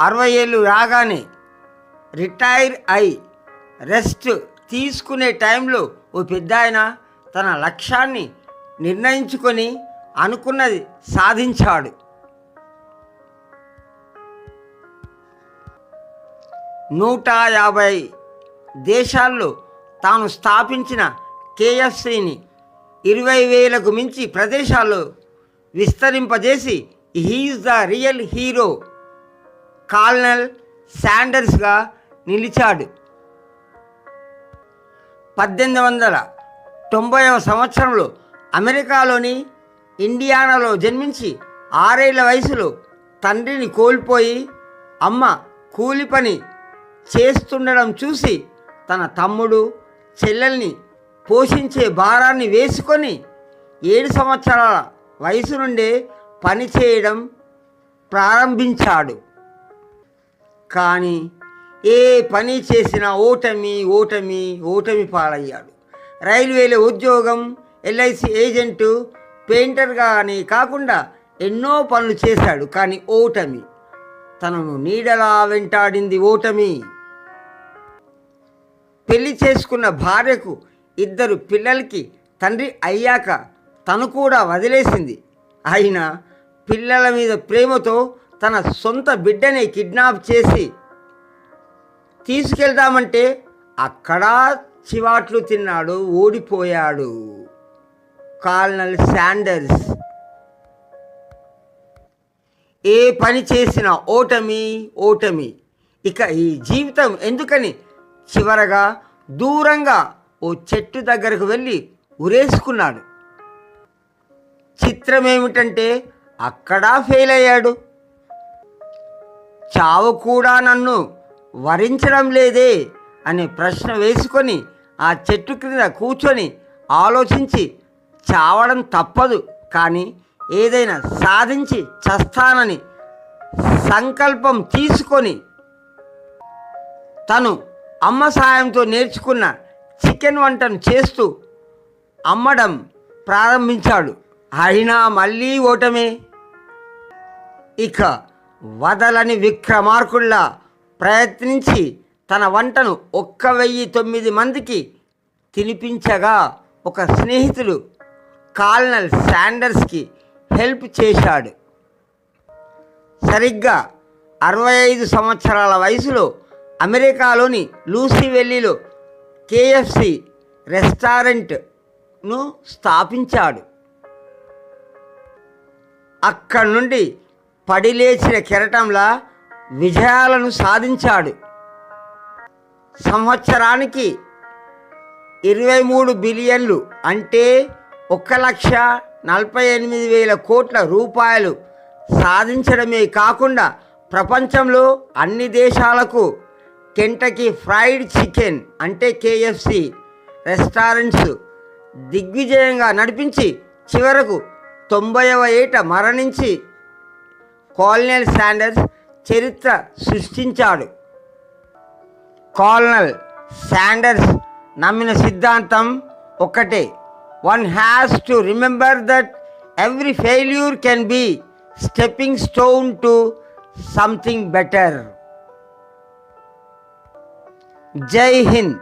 60 ఏళ్ళు రాగానే రిటైర్ అయి రెస్ట్ తీసుకునే టైంలో ఓ పెద్దాయన తన లక్ష్యాన్ని నిర్ణయించుకొని అనుకున్నది సాధించాడు. 150 దేశాల్లో తాను స్థాపించిన కేఎఫ్సిని 20,000కు మించి ప్రదేశాల్లో విస్తరింపజేసి he's the real hero colonel శాండర్స్గా నిలిచాడు. 1890వ సంవత్సరంలో అమెరికాలోని ఇండియానాలో జన్మించి 6 ఏళ్ల వయసులో తండ్రిని కోల్పోయి అమ్మ కూలి పని చేస్తుండడం చూసి తన తమ్ముడు చెల్లెల్ని పోషించే భారాన్ని వేసుకొని 7 సంవత్సరాల వయసు నుండే పని చేయడం ప్రారంభించాడు. కానీ ఏ పని చేసినా ఓటమి పాలయ్యాడు. రైల్వేలో ఉద్యోగం, ఎల్ఐసి ఏజెంటు, పెయింటర్గానే కాకుండా ఎన్నో పనులు చేశాడు. కానీ ఓటమి తనను నీడలా వెంటాడింది. పెళ్లి చేసుకున్న భార్యకు 2 పిల్లలకి తండ్రి అయ్యాక తను కూడా వదిలేసింది. అయినా పిల్లల మీద ప్రేమతో తన సొంత బిడ్డని కిడ్నాప్ చేసి తీసుకెళ్దామంటే అక్కడా చివాట్లు తిన్నాడు, ఓడిపోయాడు కల్నల్ శాండర్స్. ఏ పని చేసినా ఓటమి. ఇక ఈ జీవితం ఎందుకని చివరగా దూరంగా ఓ చెట్టు దగ్గరకు వెళ్ళి ఉరేసుకున్నాడు. చిత్రం ఏమిటంటే అక్కడా ఫెయిల్ అయ్యాడు. చావు కూడా నన్ను వరించడం లేదే అనే ప్రశ్న వేసుకొని ఆ చెట్టు క్రింద కూర్చొని ఆలోచించి చావడం తప్పదు, కానీ ఏదైనా సాధించి చస్తానని సంకల్పం తీసుకొని తను అమ్మ సాయంతో నేర్చుకున్న చికెన్ వంటను చేస్తూ అమ్మడం ప్రారంభించాడు. అయినా మళ్ళీ ఓటమే. ఇక వదలని విక్రమార్కుల్లా ప్రయత్నించి తన వంటను 1,009 మందికి తినిపించగా ఒక స్నేహితుడు కల్నల్ శాండర్స్కి హెల్ప్ చేశాడు. సరిగ్గా 65 సంవత్సరాల వయసులో అమెరికాలోని లూసివెల్లీలో కేఎఫ్సి రెస్టారెంట్ను స్థాపించాడు. అక్కడి నుండి పడిలేచిన కెరటంలా విజయాలను సాధించాడు. సంవత్సరానికి 23 బిలియన్లు అంటే 1,48,000 కోట్ల రూపాయలు సాధించడమే కాకుండా ప్రపంచంలో అన్ని దేశాలకు కెంటకీ ఫ్రైడ్ చికెన్ అంటే కేఎఫ్సి రెస్టారెంట్స్ దిగ్విజయంగా నడిపించి చివరకు 90వ ఏట మరణించి కల్నల్ శాండర్స్ చరిత్ర సృష్టించాడు. కల్నల్ శాండర్స్ నమ్మిన సిద్ధాంతం ఒక్కటే: one has to remember that every failure can be stepping stone to something better. జై హింద్.